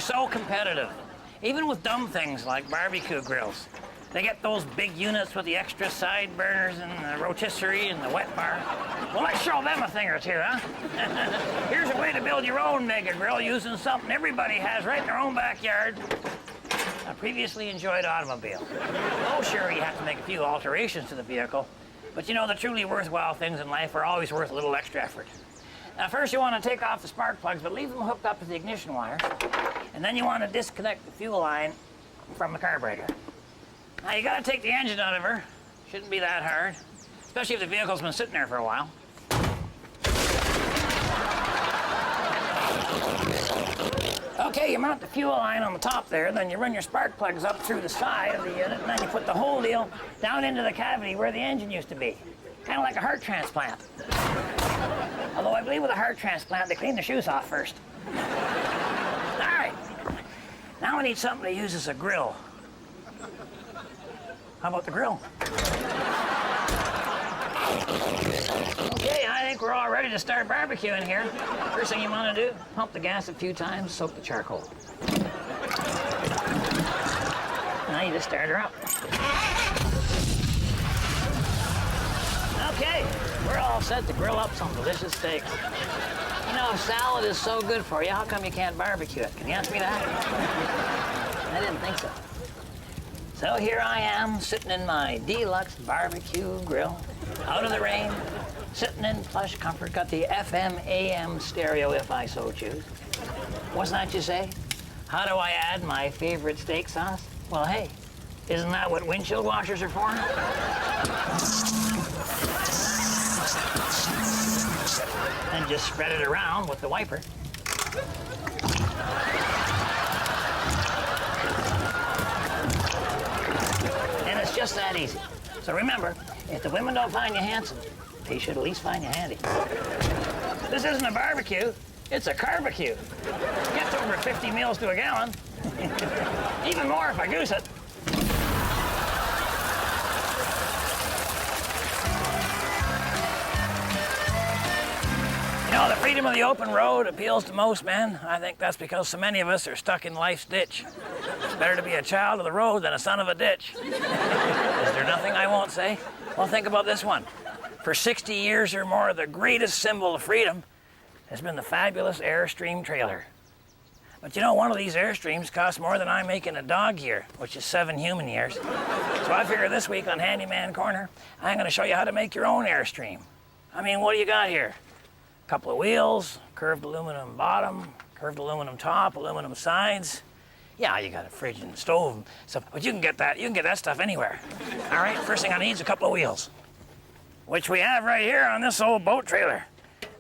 so competitive, even with dumb things like BBQ grills. They get those big units with the extra side burners and the rotisserie and the wet bar. Well, let's show them a thing or two, huh? Here's a way to build your own mega grill using something everybody has right in their own backyard. A previously enjoyed automobile. Oh, sure, you have to make a few alterations to the vehicle, but you know, the truly worthwhile things in life are always worth a little extra effort. Now, first you want to take off the spark plugs, but leave them hooked up to the ignition wire, and then you want to disconnect the fuel line from the carburetor. Now, you got to take the engine out of her. Shouldn't be that hard, especially if the vehicle's been sitting there for a while. Okay, you mount the fuel line on the top there, then you run your spark plugs up through the side of the unit, and then you put the whole deal down into the cavity where the engine used to be. Kind of like a heart transplant. Although I believe with a heart transplant, they clean the shoes off first. All right, now we need something to use as a grill. How about the grill? Okay, I think we're all ready to start barbecuing here. First thing you want to do, pump the gas a few times, soak the charcoal. Now you just start her up. Okay, we're all set to grill up some delicious steaks. You know, if salad is so good for you, how come you can't barbecue it? Can you answer me that? I didn't think so. So here I am, sitting in my deluxe barbecue grill, out of the rain, sitting in plush comfort, got the FM AM stereo if I so choose. What's that you say? How do I add my favorite steak sauce? Well, hey, isn't that what windshield washers are for? And just spread it around with the wiper. And it's just that easy. So remember, if the women don't find you handsome, they should at least find you handy. This isn't a barbecue, it's a carbecue. Gets over 50 meals to a gallon. Even more if I goose it. You know, the freedom of the open road appeals to most men. I think that's because so many of us are stuck in life's ditch. It's better to be a child of the road than a son of a ditch. Is there nothing I won't say? Well, think about this one. For 60 years or more, the greatest symbol of freedom has been the fabulous Airstream trailer. But you know, one of these Airstreams costs more than I make in a dog year, which is 7 human years. So I figure this week on Handyman Corner, I'm going to show you how to make your own Airstream. I mean, what do you got here? A couple of wheels, curved aluminum bottom, curved aluminum top, aluminum sides. Yeah, you got a fridge and stove and stuff, but you can get that stuff anywhere. All right, first thing I need is a couple of wheels, which we have right here on this old boat trailer.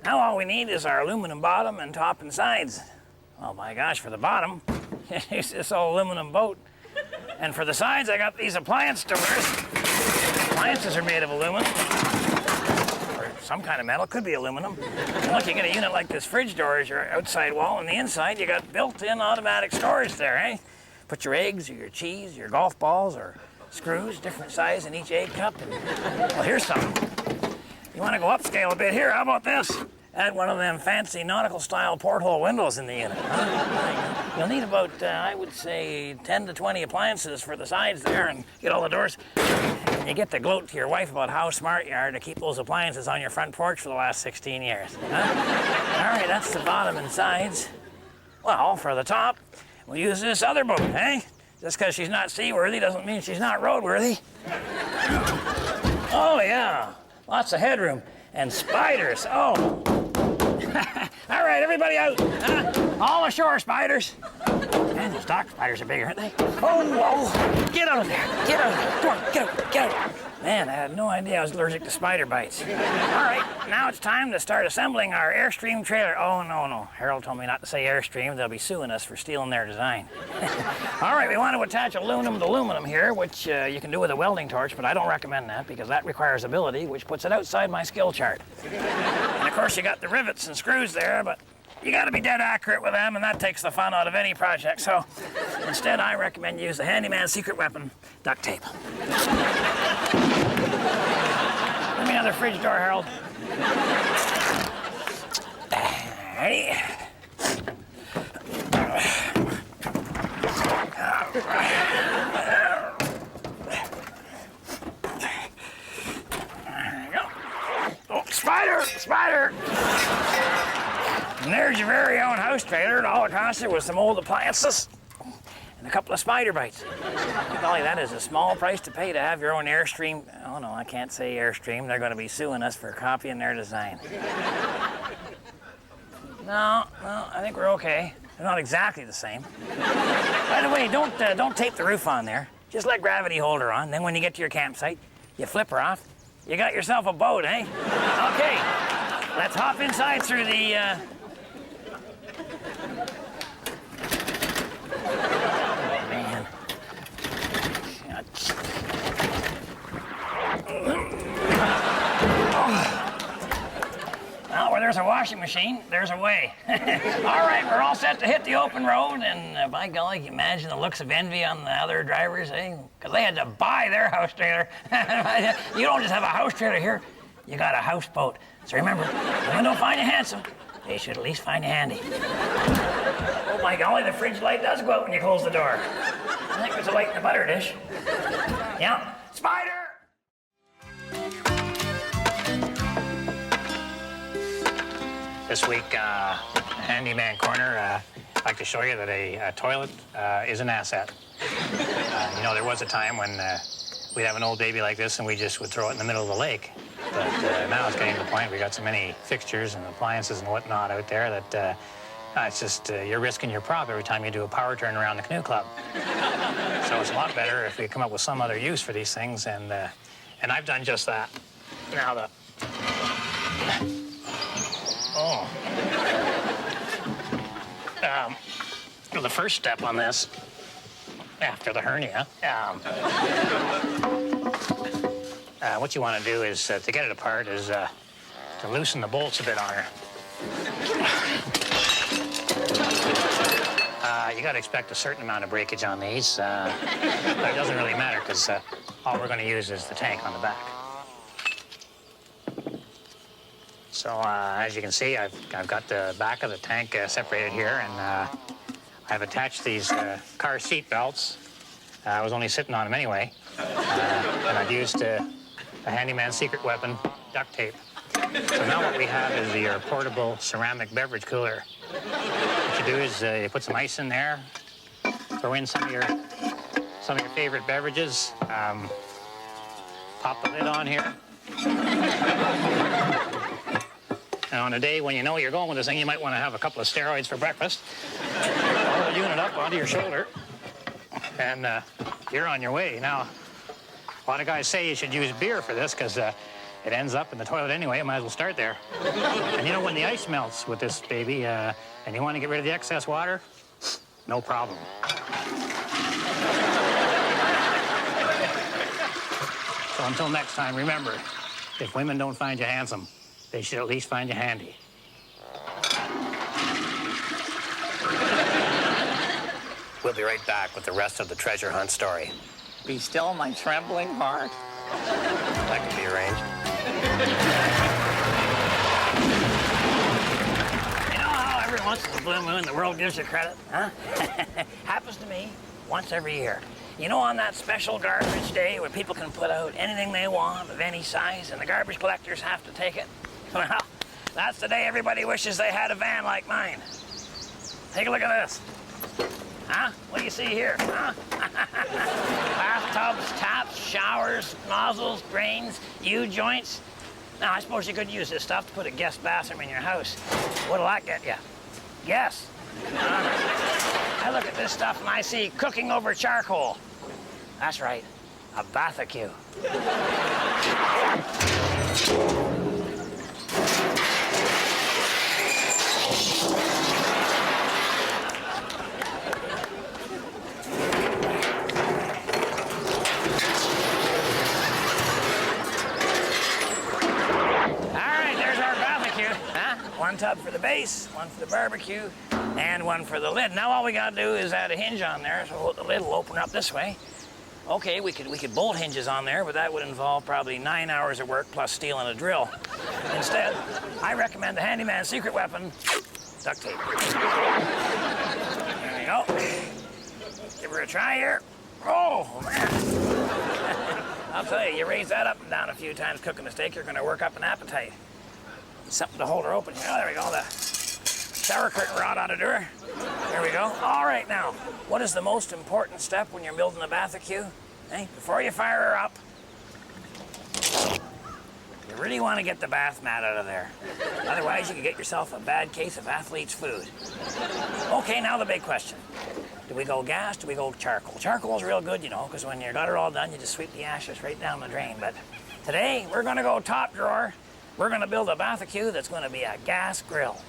Now all we need is our aluminum bottom and top and sides. Oh my gosh, for the bottom, it's this old aluminum boat. And for the sides, I got these appliance doors. Appliances are made of aluminum. Some kind of metal, could be aluminum. And look, you get a unit like this fridge door as your outside wall, and the inside you got built-in automatic storage there, eh? Put your eggs or your cheese, your golf balls or screws, different size in each egg cup. And, well, here's something. You want to go upscale a bit here, how about this? Add one of them fancy nautical style porthole windows in the unit. Huh? You'll need about, I would say, 10 to 20 appliances for the sides there and get all the doors. And you get to gloat to your wife about how smart you are to keep those appliances on your front porch for the last 16 years. Huh? All right, that's the bottom and sides. Well, for the top, we'll use this other boat, eh? Just because she's not seaworthy doesn't mean she's not roadworthy. Oh, yeah. Lots of headroom. And spiders. Oh. All right, everybody out. All ashore, spiders. Man, those dock spiders are big, aren't they? Oh, get out of there. Get out of there. Come on, get out. Man, I had no idea I was allergic to spider bites. All right, now it's time to start assembling our Airstream trailer. Oh, no. Harold told me not to say Airstream. They'll be suing us for stealing their design. All right, we want to attach aluminum to aluminum here, which you can do with a welding torch, but I don't recommend that because that requires ability, which puts it outside my skill chart. And of course, you got the rivets and screws there, but you got to be dead accurate with them, and that takes the fun out of any project. So instead, I recommend you use the Handyman's secret weapon, duct tape. Give me another fridge door, Harold. Ready? There you go. Oh, spider! Spider! And there's your very own house trailer, and all it costed was some old appliances and a couple of spider bites. Golly, that is a small price to pay to have your own Airstream. Oh no, I can't say Airstream. They're going to be suing us for copying their design. No, I think we're okay. They're not exactly the same. By the way, don't tape the roof on there. Just let gravity hold her on. Then when you get to your campsite, you flip her off. You got yourself a boat, eh? Okay, let's hop inside through the. Man. Well, where there's a washing machine, there's a way. All right, we're all set to hit the open road, and by golly, can you imagine the looks of envy on the other drivers, eh? Because they had to buy their house trailer. You don't just have a house trailer here, you got a houseboat. So remember, if women don't find you handsome, they should at least find you handy. Oh my golly, the fridge light does go out when you close the door. I think there's a light in the butter dish. Yeah, spider! This week, Handyman Corner, I'd like to show you that a toilet is an asset. You know, there was a time when we'd have an old baby like this and we just would throw it in the middle of the lake. But now it's getting to the point we got so many fixtures and appliances and whatnot out there that it's just you're risking your prop every time you do a power turn around the canoe club. So it's a lot better if we come up with some other use for these things, and I've done just that. Now the first step on this, after the hernia, what you want to do is, to get it apart, is to loosen the bolts a bit on her. You got to expect a certain amount of breakage on these, but it doesn't really matter because all we're going to use is the tank on the back. So as you can see, I've got the back of the tank separated here, and I've attached these car seat belts. I was only sitting on them anyway, and I've used a Handyman secret weapon, duct tape. So now what we have is your portable ceramic beverage cooler. What you do is you put some ice in there, throw in some of your favorite beverages, pop the lid on here. And on a day when you know you're going with this thing, you might want to have a couple of steroids for breakfast. Roll the unit up onto your shoulder, and you're on your way. Now, a lot of guys say you should use beer for this because it ends up in the toilet anyway. You might as well start there. And you know, when the ice melts with this baby and you want to get rid of the excess water, no problem. So until next time, remember, if women don't find you handsome, they should at least find you handy. We'll be right back with the rest of the treasure hunt story. Be still, my trembling heart. That can be arranged. You know how every once in a blue moon the world gives you credit, huh? Happens to me once every year. You know, on that special garbage day where people can put out anything they want of any size and the garbage collectors have to take it? Well, that's the day everybody wishes they had a van like mine. Take a look at this. Huh? What do you see here? Huh? Bathtubs, taps, showers, nozzles, drains, U-joints. Now, I suppose you could use this stuff to put a guest bathroom in your house. What'll that get you? Guess. I look at this stuff and I see cooking over charcoal. That's right, a BBQ. One tub for the base, one for the barbecue, and one for the lid. Now all we gotta do is add a hinge on there, so the lid will open up this way. Okay, we could bolt hinges on there, but that would involve probably 9 hours of work plus steel and a drill. Instead, I recommend the Handyman secret weapon, duct tape. There we go. Give her a try here. Oh, man. I'll tell you raise that up and down a few times cooking the steak, you're going to work up an appetite. Something to hold her open here. Oh, there we go. The shower curtain rod ought to do her. There we go. All right, now, what is the most important step when you're building a BBQ? Hey, before you fire her up, you really want to get the bath mat out of there. Otherwise, you can get yourself a bad case of athlete's food. Okay, now the big question. Do we go gas? Do we go charcoal? Charcoal's real good, you know, because when you got it all done, you just sweep the ashes right down the drain. But today, we're going to go top drawer. We're going to build a BBQ that's going to be a gas grill.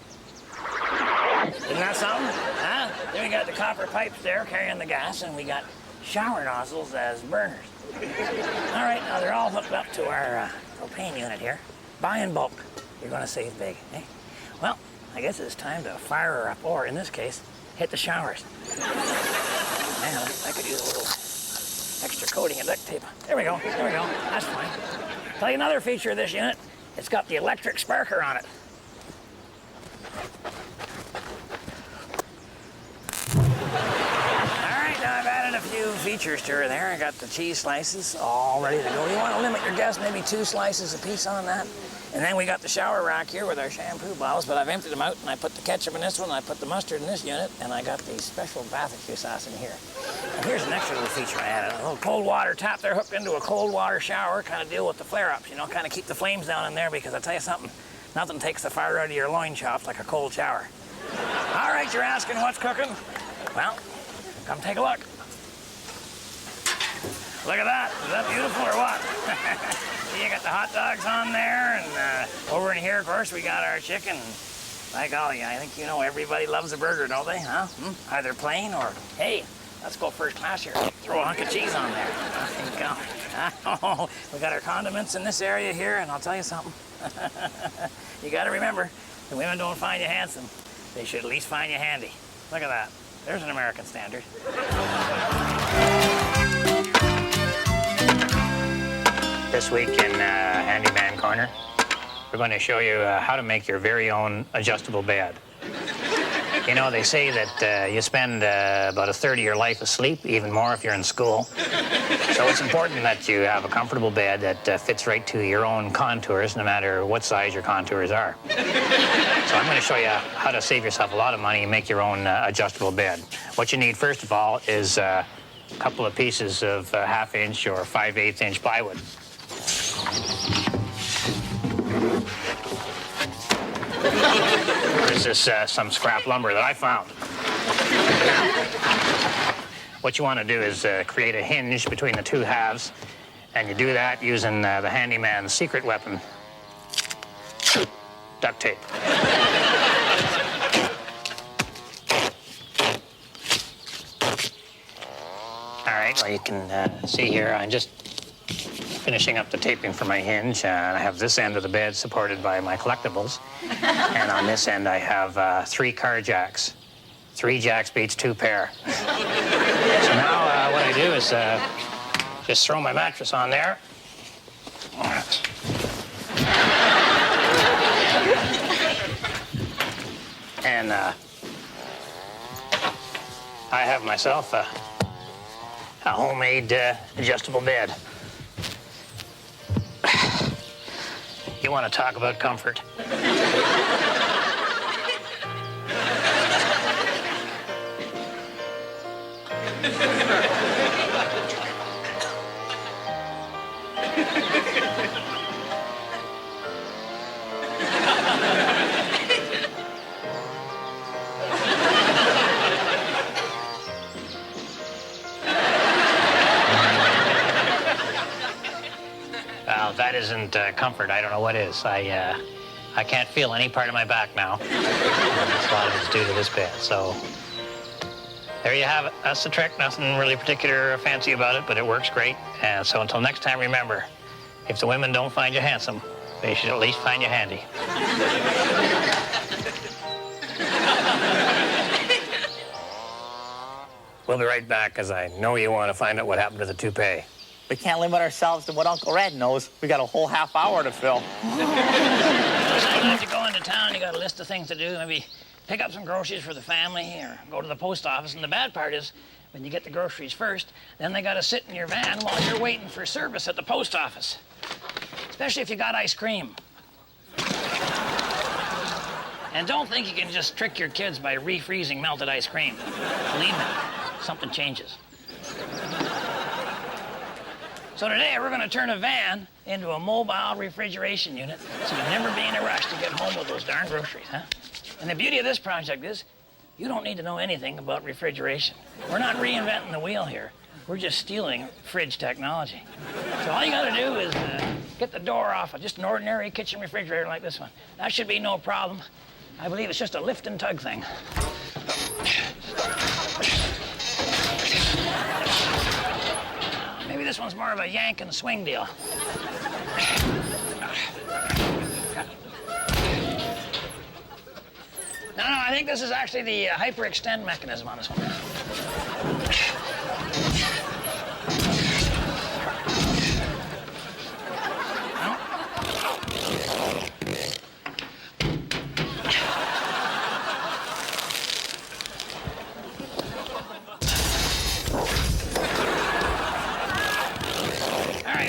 Isn't that something? Huh? Then we got the copper pipes there carrying the gas, and we got shower nozzles as burners. All right, now they're all hooked up to our propane unit here. Buy in bulk. You're going to save big, eh? Well, I guess it's time to fire her up, or in this case, hit the showers. Man, I could use a little extra coating of duct tape. There we go, there we go. That's fine. Tell you another feature of this unit. It's got the electric sparker on it. I've added a few features to her there. I got the cheese slices all ready to go. You want to limit your guests, maybe 2 slices a piece on that. And then we got the shower rack here with our shampoo bottles, but I've emptied them out and I put the ketchup in this one, and I put the mustard in this unit, and I got the special BBQ sauce in here. And here's an extra little feature I added. A little cold water tap there hooked into a cold water shower, kind of deal with the flare-ups, you know, kind of keep the flames down in there, because I'll tell you something, nothing takes the fire out of your loin chops like a cold shower. All right, you're asking what's cooking? Well, come take a look. Look at that. Is that beautiful or what? See, you got the hot dogs on there, and over in here, of course, we got our chicken. By golly, I think you know everybody loves a burger, don't they, huh? Either plain or, hey, let's go first class here. Throw a hunk of cheese on there. There you go. Oh, we got our condiments in this area here, and I'll tell you something. You got to remember, the women don't find you handsome. They should at least find you handy. Look at that. There's an American standard. This week in Handyman Corner, we're going to show you how to make your very own adjustable bed. You know, they say that you spend about a third of your life asleep, even more if you're in school. So it's important that you have a comfortable bed that fits right to your own contours, no matter what size your contours are. So I'm going to show you how to save yourself a lot of money and make your own adjustable bed. What you need, first of all, is a couple of pieces of 1/2 inch or 5/8 inch plywood. There's this some scrap lumber that I found. What you want to do is create a hinge between the 2 halves, and you do that using the Handyman's secret weapon, duct tape. All right, well, you can see here, I'm just finishing up the taping for my hinge, and I have this end of the bed supported by my collectibles. And on this end, I have 3 car jacks. 3 jacks beats 2 pair. So now what I do is just throw my mattress on there. And I have myself a homemade adjustable bed. You want to talk about comfort. Well, that isn't comfort. I don't know what is. I can't feel any part of my back now. A lot of it's due to this bed. So there you have it. That's the trick. Nothing really particular or fancy about it, but it works great. And so until next time, remember, if the women don't find you handsome, they should at least find you handy. We'll be right back, because I know you want to find out what happened to the toupee. We can't limit ourselves to what Uncle Red knows. We got a whole half hour to fill. If you go into town, you got a list of things to do. Maybe pick up some groceries for the family or go to the post office. And the bad part is, when you get the groceries first, then they gotta sit in your van while you're waiting for service at the post office. Especially if you got ice cream. And don't think you can just trick your kids by refreezing melted ice cream. Believe me, something changes. So today we're gonna turn a van into a mobile refrigeration unit so you'll never be in a rush to get home with those darn groceries, huh? And the beauty of this project is you don't need to know anything about refrigeration. We're not reinventing the wheel here. We're just stealing fridge technology. So all you gotta do is get the door off of just an ordinary kitchen refrigerator like this one. That should be no problem. I believe it's just a lift and tug thing. Maybe this one's more of a yank and swing deal. No, I think this is actually the hyperextend mechanism on this one.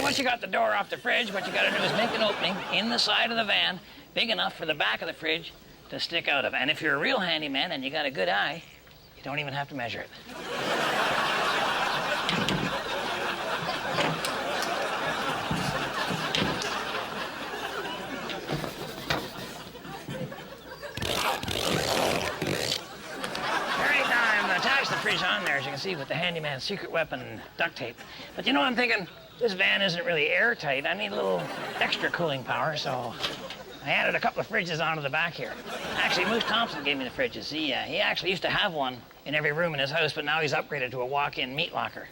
Once you got the door off the fridge, what you gotta do is make an opening in the side of the van big enough for the back of the fridge to stick out of. And if you're a real handyman and you got a good eye, you don't even have to measure it. All right, now I'm attached the fridge on there, as you can see, with the handyman's secret weapon, duct tape. But you know, I'm thinking, this van isn't really airtight. I need a little extra cooling power, so I added a couple of fridges onto the back here. Actually, Moose Thompson gave me the fridges. He actually used to have one in every room in his house, but now he's upgraded to a walk-in meat locker.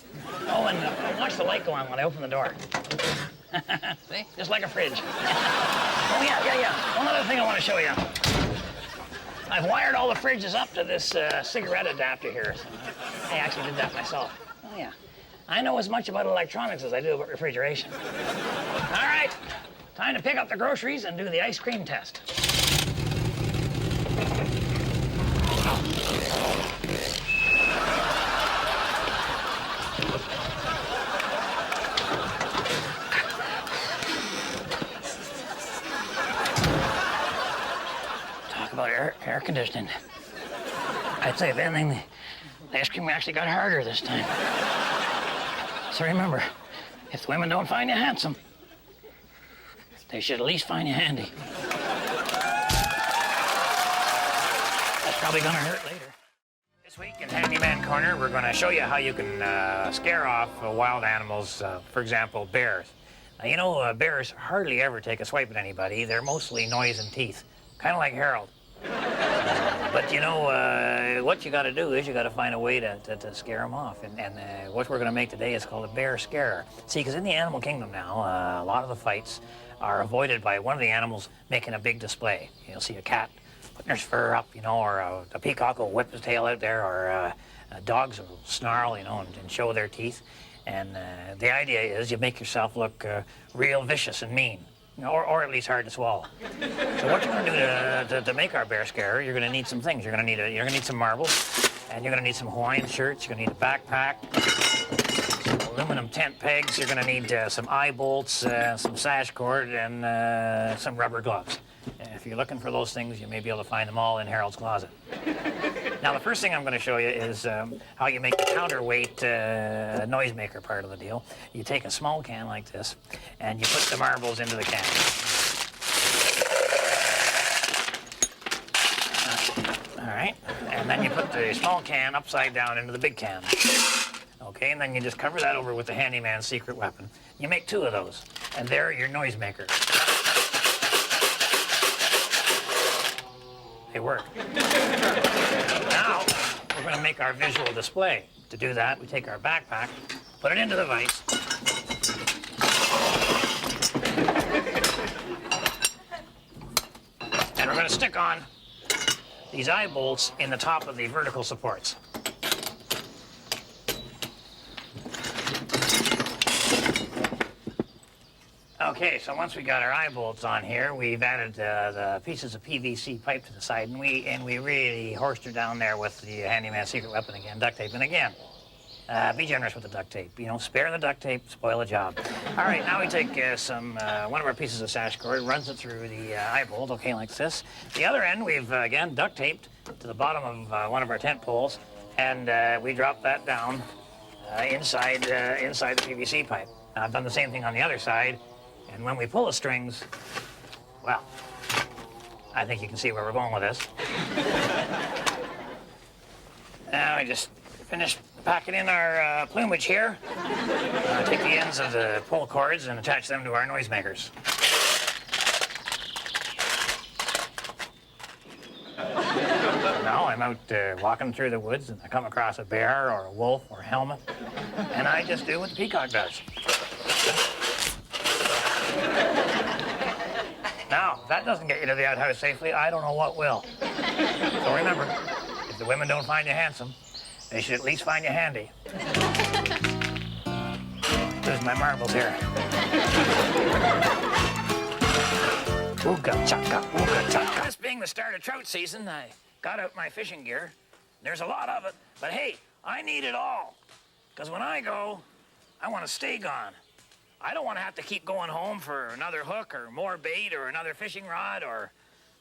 Oh, and watch the light go on when I open the door. See? Just like a fridge. Oh, yeah. One other thing I want to show you. I've wired all the fridges up to this cigarette adapter here. So I actually did that myself. Oh, yeah. I know as much about electronics as I do about refrigeration. All right, time to pick up the groceries and do the ice cream test. Talk about air conditioning. I'd say if anything, the ice cream actually got harder this time. So remember, if the women don't find you handsome, they should at least find you handy. That's probably gonna hurt later. This week in Handyman Corner, we're gonna show you how you can scare off wild animals, for example, bears. Now, you know, bears hardly ever take a swipe at anybody. They're mostly noise and teeth, kind of like Harold. But you know, what you got to do is you got to find a way to scare them off. And what we're going to make today is called a bear scarer. See, because in the animal kingdom now, a lot of the fights are avoided by one of the animals making a big display. You'll see a cat putting his fur up, you know, or a peacock will whip his tail out there, or dogs will snarl, you know, and show their teeth. And the idea is you make yourself look real vicious and mean. Or at least hard to swallow. So what you're going to do to make our bear scare, you're going to need some things. You're going to need some marbles, and you're going to need some Hawaiian shirts. You're going to need a backpack, some aluminum tent pegs. You're going to need some eye bolts, some sash cord, and some rubber gloves. If you're looking for those things, you may be able to find them all in Harold's closet. Now, the first thing I'm going to show you is how you make the counterweight noisemaker part of the deal. You take a small can like this, and you put the marbles into the can. All right, and then you put the small can upside down into the big can. Okay, and then you just cover that over with the Handyman's secret weapon. You make two of those, and they're your noisemaker. They work. Now, we're going to make our visual display. To do that, we take our backpack, put it into the vise. And we're going to stick on these eye bolts in the top of the vertical supports. Okay, so once we got our eye bolts on here, we've added the pieces of PVC pipe to the side, and we really horsed her down there with the Handyman secret weapon again, duct tape. And again, Be generous with the duct tape. You know, spare the duct tape, spoil the job. All right, now we take one of our pieces of sash cord, runs it through the eye bolt, okay, like this. The other end, we've, again, duct taped to the bottom of one of our tent poles, and we drop that down inside the PVC pipe. Now, I've done the same thing on the other side, and when we pull the strings, well, I think you can see where we're going with this. Now we just finished packing in our plumage here. Take the ends of the pull cords and attach them to our noisemakers. Now I'm out walking through the woods and I come across a bear or a wolf or a helmet, and I just do what the peacock does. Now, if that doesn't get you to the outhouse safely, I don't know what will. So remember, if the women don't find you handsome, they should at least find you handy. There's my marbles here. Ooga chaka, ooga chaka. This being the start of trout season, I got out my fishing gear. There's a lot of it, but hey, I need it all. Because when I go, I want to stay gone. I don't want to have to keep going home for another hook or more bait or another fishing rod or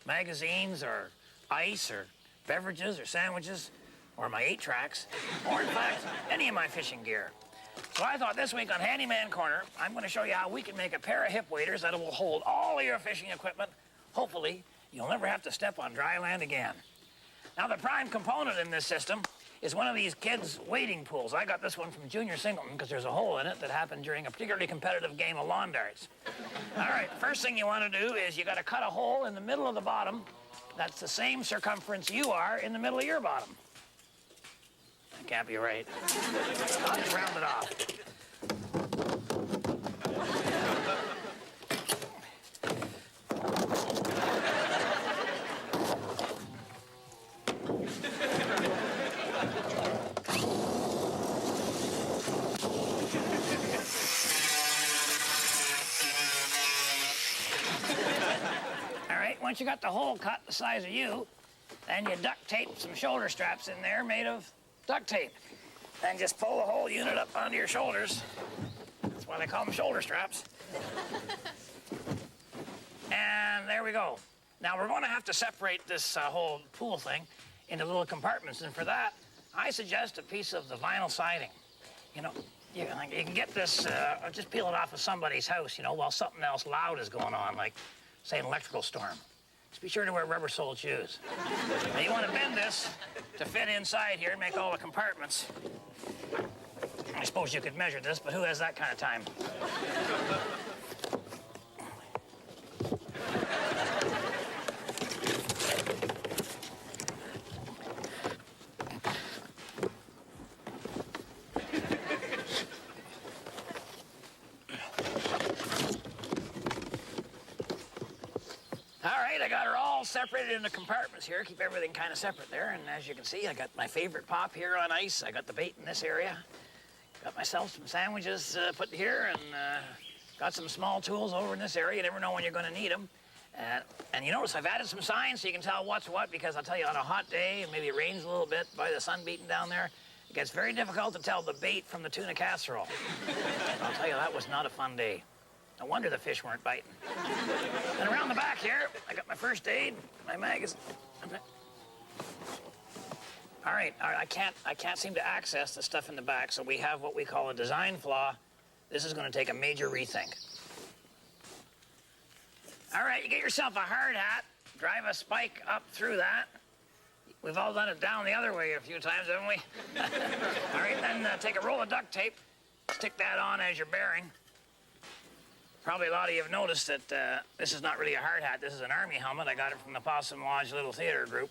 magazines or ice or beverages or sandwiches or my 8-tracks or, in fact, any of my fishing gear. So I thought this week on Handyman Corner, I'm going to show you how we can make a pair of hip waders that will hold all of your fishing equipment. Hopefully, you'll never have to step on dry land again. Now, the prime component in this system is one of these kids' wading pools. I got this one from Junior Singleton because there's a hole in it that happened during a particularly competitive game of lawn darts. All right, first thing you want to do is you got to cut a hole in the middle of the bottom that's the same circumference you are in the middle of your bottom. That can't be right. I'll just round it off. Once you got the hole cut the size of you, then you duct tape some shoulder straps in there made of duct tape. Then just pull the whole unit up onto your shoulders. That's why they call them shoulder straps. And there we go. Now we're going to have to separate this whole pool thing into little compartments, and for that, I suggest a piece of the vinyl siding. You know, you can get this, just peel it off of somebody's house, you know, while something else loud is going on, like, say, an electrical storm. Just be sure to wear rubber-soled shoes. Now, you want to bend this to fit inside here and make all the compartments. I suppose you could measure this, but who has that kind of time? I got her all separated into compartments here. Keep everything kind of separate there. And as you can see, I got my favorite pop here on ice. I got the bait in this area. Got myself some sandwiches put here, and got some small tools over in this area. You never know when you're going to need them. And you notice I've added some signs so you can tell what's what, because I'll tell you, on a hot day, and maybe it rains a little bit by the sun beating down there, it gets very difficult to tell the bait from the tuna casserole. I'll tell you, that was not a fun day. No wonder the fish weren't biting. And around the back here, I got my first aid, my magazine. All right, I can't seem to access the stuff in the back, so we have what we call a design flaw. This is going to take a major rethink. All right, you get yourself a hard hat, drive a spike up through that. We've all done it down the other way a few times, haven't we? All right, then take a roll of duct tape, stick that on as your bearing. Probably a lot of you have noticed that this is not really a hard hat. This is an army helmet. I got it from the Possum Lodge Little Theater Group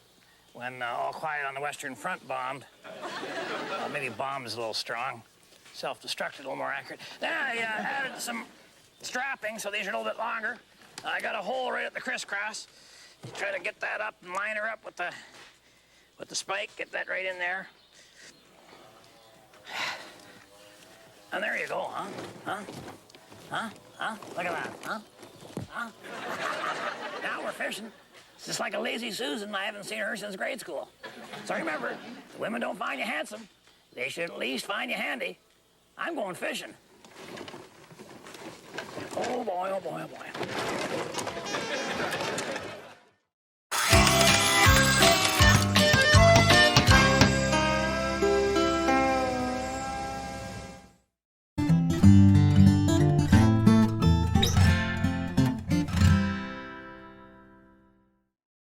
when All Quiet on the Western Front bombed. Well, maybe bomb is a little strong. Self-destruct, a little more accurate. Then I added some strapping, so these are a little bit longer. I got a hole right at the crisscross. You try to get that up and line her up with the spike. Get that right in there. And there you go, huh? Huh? Huh? Huh? Look at that, huh? Huh? Now we're fishing. It's just like a lazy Susan. I haven't seen her since grade school. So remember, the women don't find you handsome. They should at least find you handy. I'm going fishing. Oh boy, oh boy, oh boy.